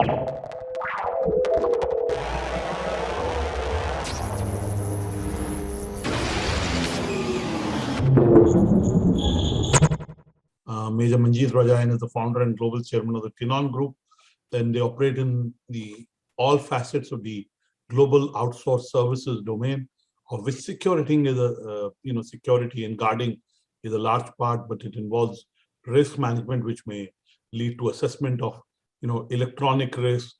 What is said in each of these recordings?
Major Manjit Rajain is the founder and global chairman of the Tinon Group. Then they operate in all facets of the global outsourced services domain, of which security is security and guarding is a large part, but it involves risk management, which may lead to assessment of electronic risk.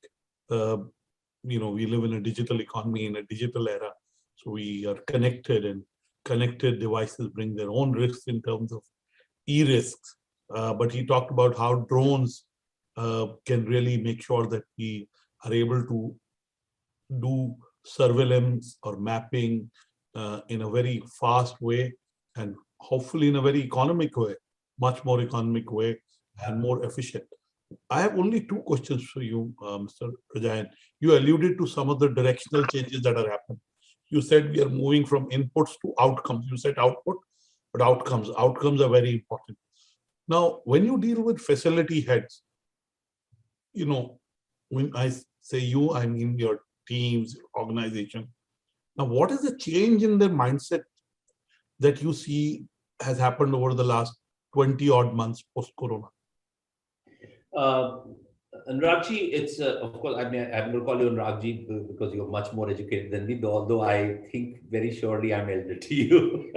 We live in a digital economy, in a digital era, so we are connected, and connected devices bring their own risks in terms of e-risks. But he talked about how drones can really make sure that we are able to do surveillance or mapping in a very fast way, and hopefully in a very economic way, much more economic way and more efficient. I have only two questions for you, Mr. Rajain. You alluded to some of the directional changes that are happening. You said we are moving from inputs to outcomes. You said output, but outcomes are very important. Now, when you deal with facility heads, when I say you, I mean your teams, your organization. Now, what is the change in their mindset that you see has happened over the last 20 odd months post-corona? Anuragji, it's of course, I'm going to call you Anuragji because you're much more educated than me, although I think very surely I'm elder to you.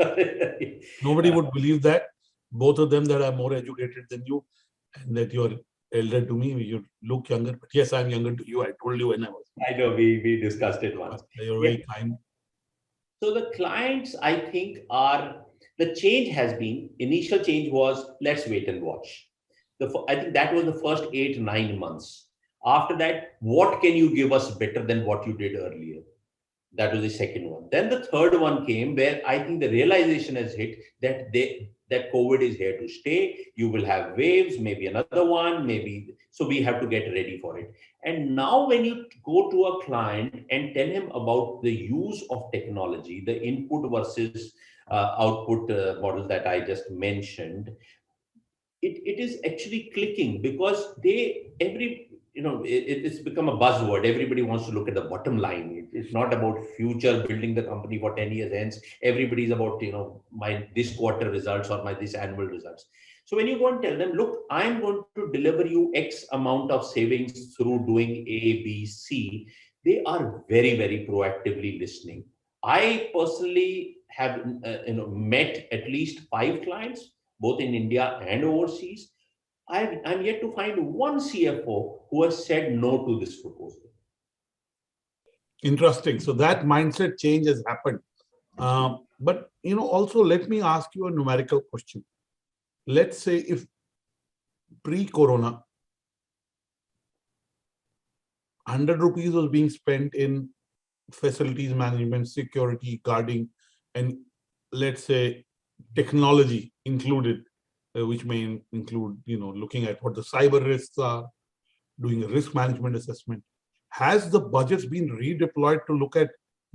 Nobody would believe that. Both of them that are more educated than you and that you're elder to me. You look younger, but yes, I'm younger to you. I told you when I was. I know, we discussed it once. You're very kind. So the clients, I think, the change has been, initial change was, let's wait and watch. I think that was the first 8-9 months. After that, what can you give us better than what you did earlier? That was the second one. Then the third one came where I think the realization has hit that that COVID is here to stay. You will have waves, maybe another one, maybe. So we have to get ready for it. And now when you go to a client and tell him about the use of technology, the input versus output model that I just mentioned, it is actually clicking because it's become a buzzword. Everybody wants to look at the bottom line. It's not about future building the company for 10 years hence. Everybody's about, my this quarter results or my this annual results. So when you go and tell them, look, I'm going to deliver you X amount of savings through doing A, B, C, they are very, very proactively listening. I personally have met at least 5 clients, both in India and overseas. I'm yet to find one CFO who has said no to this proposal. Interesting. So that mindset change has happened. But also let me ask you a numerical question. Let's say if pre-corona, 100 rupees was being spent in facilities management, security, guarding, and let's say technology included, which may include, looking at what the cyber risks are, doing a risk management assessment. Has the budgets been redeployed to look at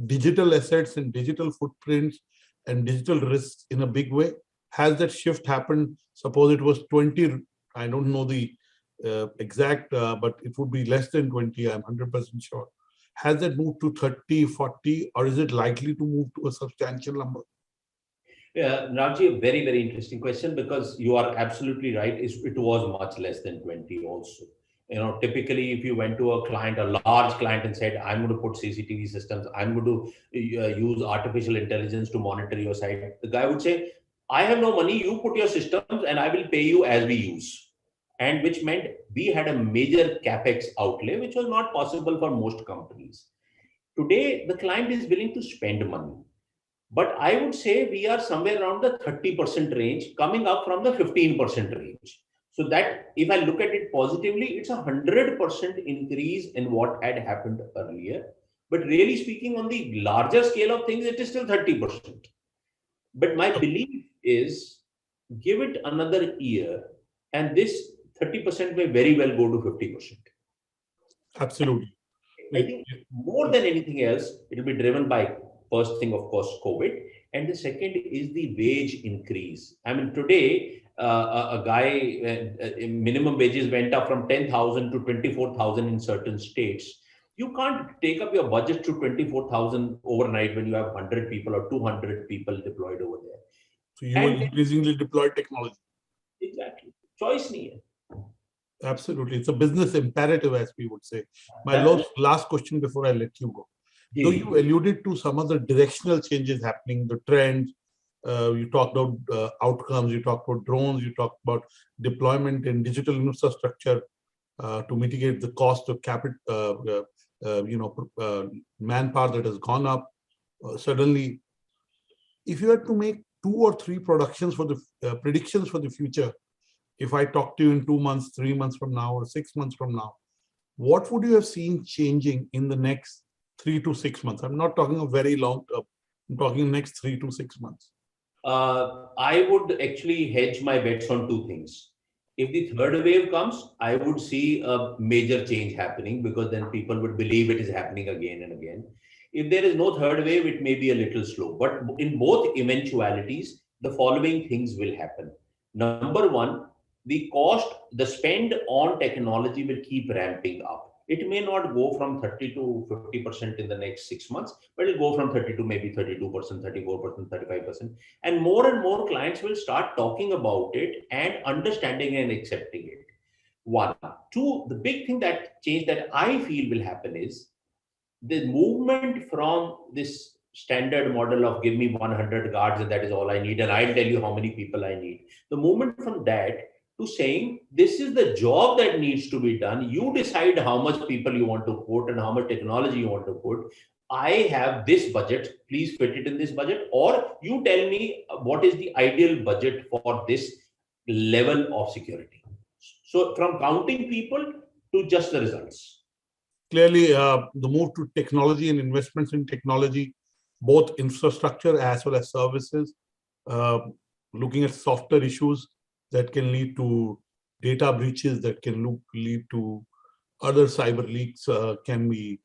digital assets and digital footprints and digital risks in a big way? Has that shift happened? Suppose it was 20, I don't know the exact, but it would be less than 20, I'm 100% sure. Has that moved to 30, 40, or is it likely to move to a substantial number? Yeah, Raji, a very, very interesting question, because you are absolutely right. It was much less than 20 also. Typically, if you went to a client, a large client, and said, I'm going to put CCTV systems, I'm going to use artificial intelligence to monitor your site, the guy would say, I have no money, you put your systems and I will pay you as we use. And which meant we had a major CapEx outlay, which was not possible for most companies. Today, the client is willing to spend money. But I would say we are somewhere around the 30% range, coming up from the 15% range. So that if I look at it positively, it's 100% increase in what had happened earlier. But really speaking, on the larger scale of things, it is still 30%. But my belief is, give it another year, and this 30% may very well go to 50%. Absolutely. I think more than anything else, it will be driven by, first thing, of course, COVID. And the second is the wage increase. I mean, today, a guy, minimum wages went up from 10,000 to 24,000 in certain states. You can't take up your budget to 24,000 overnight when you have 100 people or 200 people deployed over there. So you will increasingly deploy technology. Exactly. Choice nahi hai. Absolutely. It's a business imperative, as we would say. My last question before I let you go. Though you alluded to some of the directional changes happening, the trends, you talked about outcomes, you talked about drones, you talked about deployment in digital infrastructure to mitigate the cost of capital, manpower that has gone up. Suddenly, if you had to make 2 or 3 predictions for the future, if I talk to you in 2 months, 3 months from now, or 6 months from now, what would you have seen changing in the next 3 to 6 months? I'm not talking a very long term. I'm talking next 3 to 6 months. I would actually hedge my bets on 2 things. If the third wave comes, I would see a major change happening, because then people would believe it is happening again and again. If there is no third wave, it may be a little slow. But in both eventualities, the following things will happen. Number one, the cost, the spend on technology will keep ramping up. It may not go from 30 to 50% in the next 6 months, but it'll go from 30 to maybe 32%, 34%, 35%. And more clients will start talking about it and understanding and accepting it. 1. 2, the big thing that change that I feel will happen is the movement from this standard model of give me 100 guards and that is all I need, and I'll tell you how many people I need. The movement from that to saying this is the job that needs to be done. You decide how much people you want to put and how much technology you want to put. I have this budget, please fit it in this budget, or you tell me what is the ideal budget for this level of security. So from counting people to just the results. Clearly, the move to technology and investments in technology, both infrastructure as well as services, looking at softer issues that can lead to data breaches, that can lead to other cyber leaks, can be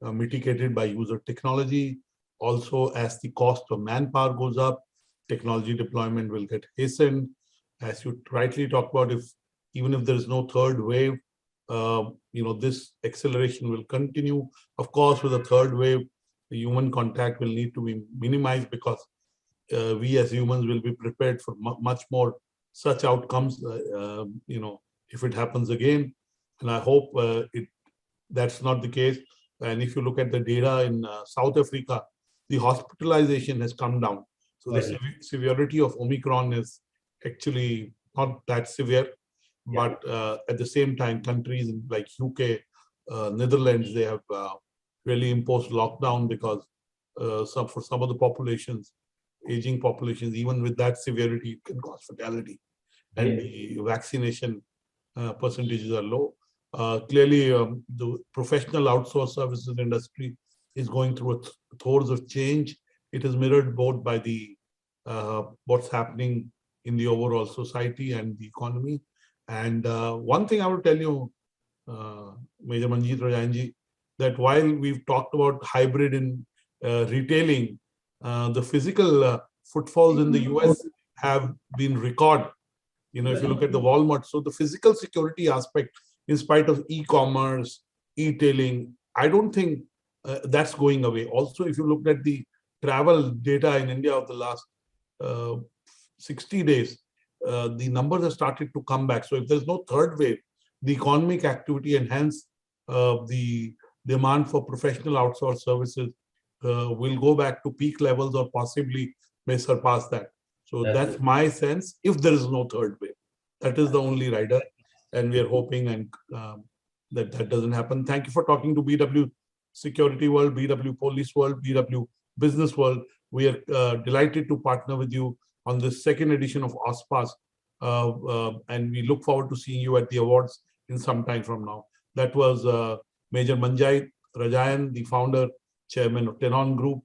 mitigated by use of technology. Also, as the cost of manpower goes up, technology deployment will get hastened. As you rightly talked about, even if there is no third wave, this acceleration will continue. Of course, with a third wave, the human contact will need to be minimized, because we as humans will be prepared for much more such outcomes, if it happens again. And I hope that's not the case. And if you look at the data in South Africa, the hospitalization has come down. So the severity of Omicron is actually not that severe. But at the same time, countries like UK, Netherlands, they have really imposed lockdown, because for some of the populations, aging populations, even with that severity, it can cause fatality. And the vaccination percentages are low. Clearly, the professional outsourced services industry is going through a throes of change. It is mirrored both by the what's happening in the overall society and the economy. And one thing I will tell you, Major Manjit Rajain, that while we've talked about hybrid in retailing, the physical footfalls in the US have been record. If you look at the Walmart, so the physical security aspect, in spite of e-commerce, e-tailing, I don't think that's going away. Also, if you look at the travel data in India of the last 60 days, the numbers have started to come back. So if there's no third wave, the economic activity and hence the demand for professional outsourced services will go back to peak levels, or possibly may surpass that. So that's my sense, if there is no third wave. That is the only rider, and we are hoping that doesn't happen. Thank you for talking to BW Security World, BW Police World, BW Business World. We are delighted to partner with you on this second edition of OSPAS, and we look forward to seeing you at the awards in some time from now. That was Major Manjit Rajain, the founder, chairman of Tenon Group.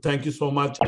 Thank you so much.